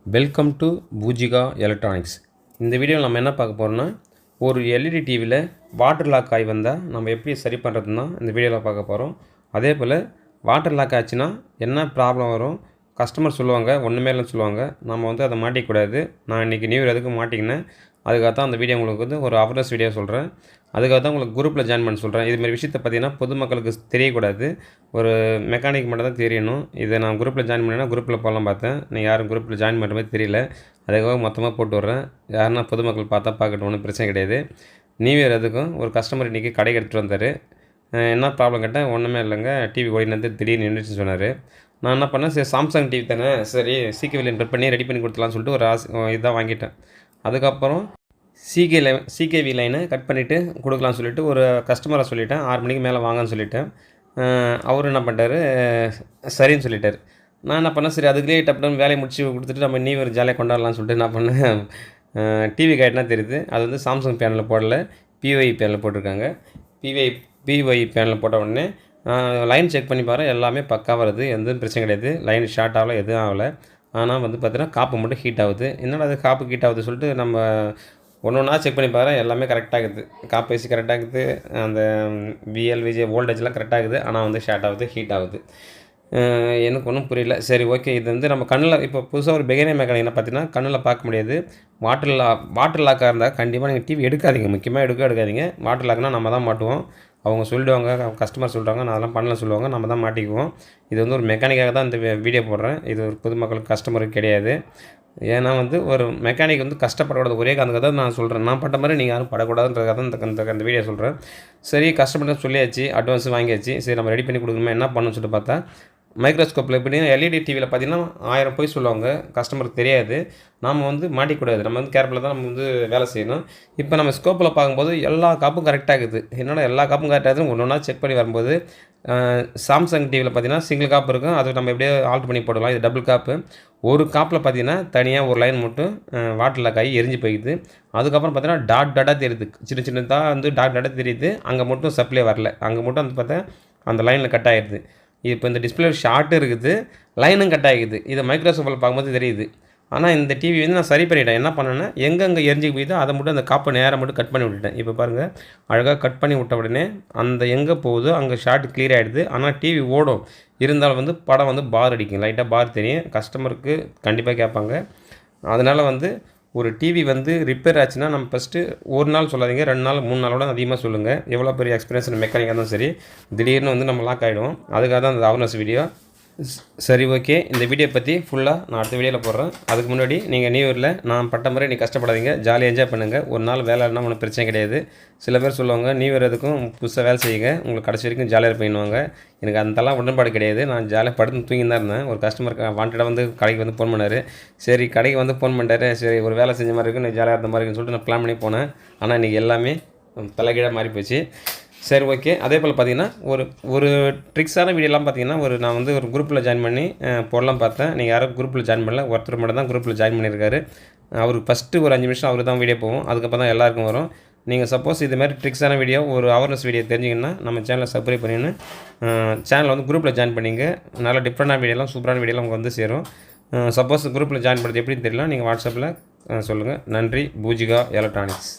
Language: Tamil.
Welcome to Poojika electronics. இந்த வீடியோவில் நம்ம என்ன பார்க்க போகிறோம்னா, ஒரு எல்இடி டிவியில் வாட்டர் லாக் ஆகி வந்தால் நம்ம எப்படி சரி பண்ணுறதுன்னு தான் இந்த வீடியோவில் பார்க்க போகிறோம். அதே போல் வாட்டர் லாக் ஆச்சுன்னா என்ன ப்ராப்ளம் வரும், கஸ்டமர் சொல்லுவாங்க, ஒன்றுமே இல்லைன்னு சொல்லுவாங்க. நம்ம வந்து அதை மாட்டிக்கூடாது. நான் இன்றைக்கி நியூ இயர் எதுக்கு மாட்டிக்கினேன், அதுக்காக தான் அந்த வீடியோ உங்களுக்கு வந்து ஒரு அவேர்னஸ் வீடியோ சொல்கிறேன். அதுக்காக தான் உங்களுக்கு குரூப்பில் ஜாயின் பண்ண சொல்கிறேன். இதுமாதிரி விஷயத்தை பார்த்தீங்கன்னா பொதுமக்களுக்கு தெரியக்கூடாது, ஒரு மெக்கானிக் மட்டும் தான் தெரியணும். இதை நான் குரூப்பில் ஜாயின் பண்ணேன்னா குரூப்பில் போகலாம் பார்த்தேன், நீங்கள் யாரும் குரூப்பில் ஜாயின் பண்ணுற மாதிரி தெரியல. அதுக்காக மொத்தமாக போட்டு விட்றேன். யாருன்னா பொதுமக்கள் பார்த்தா பார்க்கட்டும், ஒன்றும் பிரச்சனை கிடையாது. நியூ இயர் அதுக்கும் ஒரு கஸ்டமர் இன்றைக்கி கடைக்கு எடுத்துகிட்டு வந்தார். என்ன ப்ராப்ளம் கேட்டேன், ஒன்றுமே இல்லைங்க, டிவி ஓடினது திடீர்னு நின்றுச்சுன்னு சொன்னார். நான் என்ன பண்ணேன், சரி சாம்சங் டிவி தானே, சரி சிகேவியில் கட் பண்ணி ரெடி பண்ணி கொடுத்துலான்னு சொல்லிட்டு ஒரு இதாக வாங்கிட்டேன். அதுக்கப்புறம் சிகேவி லைனை கட் பண்ணிவிட்டு கொடுக்கலான்னு சொல்லிவிட்டு ஒரு கஸ்டமரை சொல்லிவிட்டேன், 6 மணிக்கு மேலே வாங்கன்னு சொல்லிவிட்டேன். அவர் என்ன பண்ணிட்டார், சரின்னு சொல்லிட்டார். நான் என்ன பண்ணேன், சரி அதுக்குள்ளே டப்புன்னு வேலையை முடிச்சு கொடுத்துட்டு நம்ம நியூ இயர் ஜாலியாக கொண்டாடலாம்னு சொல்லிட்டு என்ன பண்ணேன், டிவி காட்டினா தெரியுது, அது வந்து சாம்சங் பேனலில் போடலை, பிஒய் பேனலில் போட்டிருக்காங்க. பிஒய் பேனலில் போட்ட உடனே லைன் செக் பண்ணி பாரு, எல்லாமே பக்கா வருது, எந்த பிரச்சனை கிடையாது, லைன் ஷார்ட் ஆகலை, எதுவும் ஆகலை. ஆனால் வந்து பார்த்தீங்கன்னா காப்பு மட்டும் ஹீட் ஆகுது. என்னடா அது காப்பு ஹீட் ஆகுது சொல்லிட்டு நம்ம ஒன்று ஒன்றா செக் பண்ணி பாரு, எல்லாமே கரெக்டாக இருக்குது, காப்பு ஏசி கரெக்டாக இருக்குது, அந்த விஜே வோல்டேஜ்லாம் கரெக்டாக இருக்குது. ஆனால் வந்து ஷார்ட் ஆகுது, ஹீட் ஆகுது. எனக்கு ஒன்றும் புரியல. சரி ஓகே, இது வந்து நம்ம கண்ணில் இப்போ புதுசாக ஒரு பிகினர் மெக்கானிக்னா பார்த்தீங்கன்னா கண்ணில் பார்க்க முடியாது. வாட்டர் லாக்காக இருந்தால் கண்டிப்பாக நீங்கள் டிவி எடுக்காதீங்க, முக்கியமாக எடுக்காதீங்க. வாட்டர் லாக்னால் நம்ம தான் மாட்டுவோம். அவங்க சொல்லிடுவாங்க, கஸ்டமர் சொல்கிறாங்க, நான் அதெல்லாம் பண்ணல சொல்லுவாங்க, நம்ம தான் மாட்டிக்குவோம். இது வந்து ஒரு மெக்கானிக்காக தான் இந்த வீடியோ போடுறேன். இது ஒரு பொதுமக்களுக்கு கஸ்டமருக்கு கிடையாது. ஏன்னா வந்து ஒரு மெக்கானிக் வந்து கஷ்டப்படக்கூடாது, ஒரே காரணத்துக்காக தான் நான் சொல்கிறேன். நான் பட்ட மாதிரி நீங்கள் யாரும் படக்கூடாதுன்றதுக்காக தான் இந்த வீடியோ சொல்கிறேன். சரி கஸ்டமர்கிட்ட சொல்லியாச்சு, அட்வான்ஸ் வாங்கியாச்சு, சரி நம்ம ரெடி பண்ணி கொடுக்கணுமா, என்ன பண்ணணும்னு சொல்லிட்டு பார்த்தா, மைக்ரோஸ்கோப்பில் எப்படின்னா எல்இடி டிவியில் பார்த்தீங்கன்னா 1000 போய் சொல்லுவாங்க, கஸ்டமருக்கு தெரியாது. நாம் வந்து மாட்டிக்கூடாது, நம்ம வந்து கேர்ஃபுல்லாக தான் நம்ம வந்து வேலை செய்யணும். இப்போ நம்ம ஸ்கோப்பில் பார்க்கும்போது எல்லா காப்பும் கரெக்டாக இருக்குது. என்னோட எல்லா காப்பும் கரெக்டாக இருக்குது. ஒன்று ஒன்றா செக் பண்ணி வரும்போது சாம்சங் டிவியில் பார்த்தீங்கன்னா சிங்கிள் காப்பு இருக்கும், அது நம்ம எப்படியே ஆல்ட் பண்ணி போடலாம். இது டபுள் காப்பு. ஒரு காப்பில் பார்த்தீங்கன்னா தனியாக ஒரு லைன் மட்டும் வாட்டர் லாக் ஆகி எரிஞ்சு போயிடுது. அதுக்கப்புறம் பார்த்தீங்கன்னா டாட்டாக தெரியுது, சின்னதாக வந்து டாட்டாக தெரியுது. அங்கே மட்டும் சப்ளை வரல, அங்கே மட்டும் வந்து பார்த்தா அந்த லைனில் கட் ஆகிடுது. இப்போ இந்த டிஸ்பிளே ஷார்ட்டும் இருக்குது, லைனும் கட் ஆகிடுது. இதை மைக்ரோசாஃப்ட்டில் பார்க்கும்போது தெரியுது. ஆனால் இந்த டிவி வந்து நான் சரி பண்ணிட்டேன். என்ன பண்ணேன்னா, எங்கெங்கே எரிஞ்சு போயிதோ அதை மட்டும் அந்த காப்பை நேராக மட்டும் கட் பண்ணி விட்டுட்டேன். இப்போ பாருங்கள், அழகாக கட் பண்ணி விட்ட உடனே அந்த எங்கே போகுதோ அங்கே ஷார்ட் கிளியர் ஆகிடுது. ஆனால் டிவி ஓடும், இருந்தாலும் வந்து படம் வந்து பார் அடிக்கும், லைட்டாக பார் தெரியும். கஸ்டமருக்கு கண்டிப்பாக கேட்பாங்க. அதனால் வந்து ஒரு டிவி வந்து ரிப்பேர் ஆச்சுன்னா நம்ம ஃபஸ்ட்டு ஒரு நாள் சொல்லாதீங்க, 2 நாள் 3 நாளோட அதிகமாக சொல்லுங்கள். எவ்வளோ பெரிய எக்ஸ்பீரியன்ஸ் மெக்கானிக்காக தான் சரி, திடீர்னு வந்து நம்ம லாக் ஆகிடும். அதுக்காக தான் அந்த அவேர்னஸ் வீடியோ. சரி ஓகே, இந்த வீடியோ பற்றி ஃபுல்லாக நான் அடுத்த வீடியோவில் போடுறேன். அதுக்கு முன்னாடி நீங்கள் நியூ இயரில் நான் பட்ட முறை நீங்கள் கஷ்டப்படாதீங்க, ஜாலியாக என்ஜாய் பண்ணுங்கள். ஒரு நாள் வேலை இல்லைனா ஒன்றும் பிரச்சனை கிடையாது. சில பேர் சொல்லுவாங்க நியூ இயர் எதுக்கும் புதுசாக வேலை செய்யுங்க, உங்களுக்கு கடைசி வரைக்கும் ஜாலியாக இருப்பீங்க. எனக்கு அந்தலாம் உடன்பாடு கிடையாது. நான் ஜாலியாக படுத்து தூங்கி தான் இருந்தேன். ஒரு கஸ்டமர் வாண்டடாக வந்து கடைக்கு வந்து ஃபோன் பண்ணார். சரி கடைக்கு வந்து ஃபோன் பண்ணிட்டாரு, சரி ஒரு வேலை செஞ்ச மாதிரி இருக்கும், நீ ஜாலியாக இருந்த மாதிரி இருக்குன்னு சொல்லிட்டு நான் பிளான் பண்ணி போனேன். ஆனால் இன்றைக்கி எல்லாமே தலைகீழாக மாறி போச்சு. சரி ஓகே, அதே போல் பார்த்தீங்கன்னா ஒரு ட்ரிக்ஸான வீடியோலாம் பார்த்தீங்கன்னா நான் வந்து ஒரு குரூப்பில் ஜாயின் பண்ணி போடலாம் பார்த்தேன். நீங்கள் யாரும் குரூப்பில் ஜாயின் பண்ணல, ஒருத்தர் மட்டும் தான் குரூப்பில் ஜாயின் பண்ணியிருக்காரு. அவருக்கு ஃபஸ்ட்டு ஒரு 5 நிமிஷம் அவர் தான் வீடியோ போகும், அதுக்கப்புறம் தான் எல்லாருக்கும் வரும். நீங்கள் சப்போஸ் இதுமாதிரி ட்ரிக்ஸான வீடியோ, ஒரு அவேர்னஸ் வீடியோ தெரிஞ்சிங்கன்னா நம்ம சேனலை சப்ஸ்கிரைப் பண்ணின்னு சேனலை வந்து குரூப்பில் ஜாயின் பண்ணிங்க. நல்லா டிஃப்ரெண்டான வீடியோலாம், சூப்பரான வீடியோலாம் உங்களுக்கு வந்து சேரும். சப்போஸ் குரூப்பில் ஜாயின் பண்ணுறது எப்படின்னு தெரியல, நீங்கள் வாட்ஸ்அப்பில் சொல்லுங்கள். நன்றி. பூஜிகா எலக்ட்ரானிக்ஸ்.